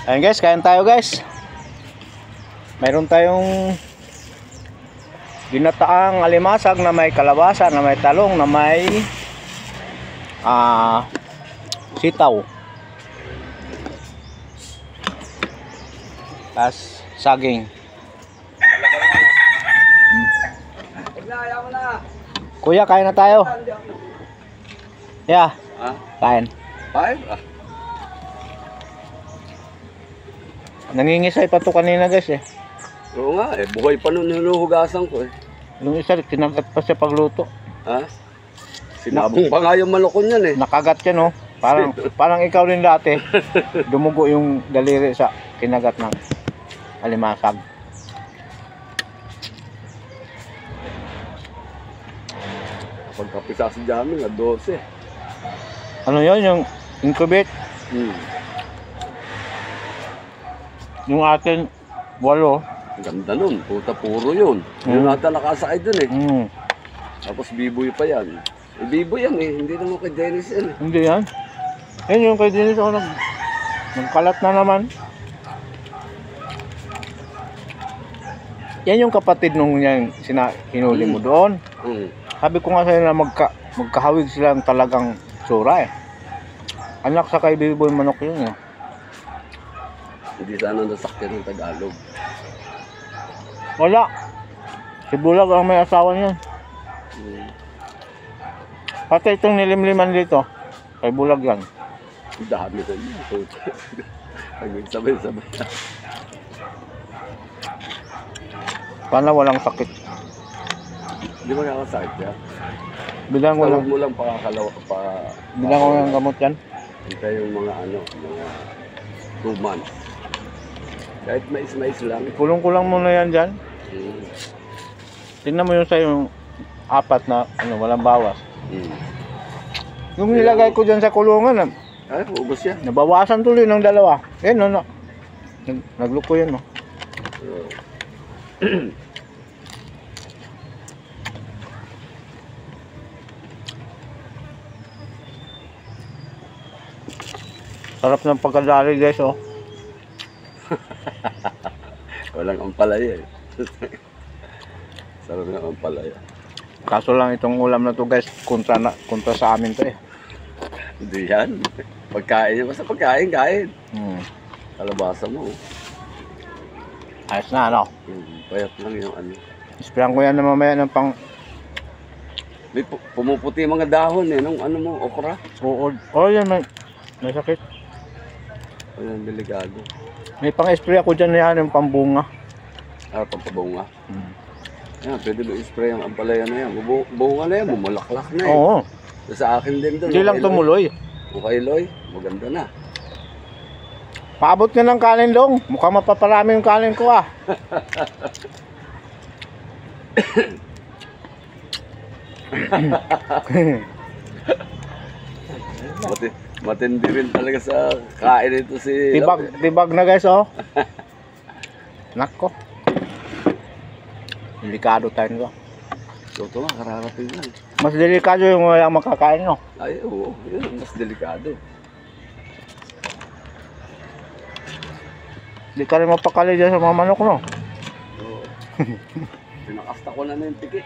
Ayan guys, kain tayo guys. Mayroon tayong ginataang alimasag na may kalabasa, na may talong, na may sitaw. Tas saging. Kuya, kain na tayo. Yeah. Kain. Kain? Nangingisay pa to kanina guys eh. Oo nga eh, buhay pa nun hinuhugasan ko eh. Yung isa, kinagat pa siya pagluto. Ha? Sinabong pa nga yung malokon yan eh. Nakagat yan oh. Parang ikaw rin dati. Dumugo yung daliri sa kinagat ng alimasag. Pagkapisa sa jamming, 12. Ano yun? Yung incubate? Yung atin, 8. Ganda nun, puta puro yun. Yung nata nakasakay dun eh. Tapos biboy pa yan. Eh, biboy yan eh, hindi naman kay Dennis yan eh. Hindi yan. Yan yung kay Dennis ako nagkalat na naman. Yan yung kapatid nung yan hinuli mo doon. Sabi ko nga sa'yo na magkahawig silang talagang tsura eh. Anak sa kay Biboy Manok yun eh. Hindi sana nasakyan ng Tagalog. Wala. Si Bulag ang may asawa niyan. Pati itong nilimliman dito. Kay Bulag yan. Dami na niya. Sabay-sabay. Sana walang sakit. Hindi ba nakasakit yan? Bilang ko lang. Mo lang pakakalawa pa. Bilang ko lang gamot yan. Ito yung mga mga 2 months. Kahit mais lang. Kulong ko lang muna yan dyan. Tingnan mo yung sa'yo 4 na walang bawas. Yung nilagay ko dyan sa kulungan, ay, ubos yan. nabawasan tuloy ng 2. Eh, no. Nagluko yan, no. Sarap ng pagkadali, guys, oh. Walang ampalaya eh. Sarap ng ampalaya. Kaso lang itong ulam na to, guys, kontra sa amin to eh. Hindi yan. Pagkain, basta pagkain, kain. Kalabasa mo. Ayos na, ano? Payat lang yung ano. Ispiran ko yan na mamaya ng pang... May pumuputi mga dahon eh, nung ano mo, okra. Oo, oh, yan, may sakit. Ayan, delikado. May pang-spray ako dyan yan, yung pambunga. Pampabunga. Ayan, pwede mo i-spray ang ampalaya na yan. Bunga na yan, bumulaklak na eh. Oo. Sa akin din doon. Hindi lang tumuloy. Okay, Loy, maganda na. Paabot ka ng kanin dong. Mukhang mapaparami yung kanin ko ah. Matindi rin talaga sa kain ito si... Tibag na guys oh. Nako. Delikado tayo ko. Ito nga, kararating lang. Mas delikado yung walang makakain no. Ay, oo. Yun, mas delikado. Hindi ka rin mapakali dyan sa mga manok no. Oo. Pinakasta ko na yung tiki.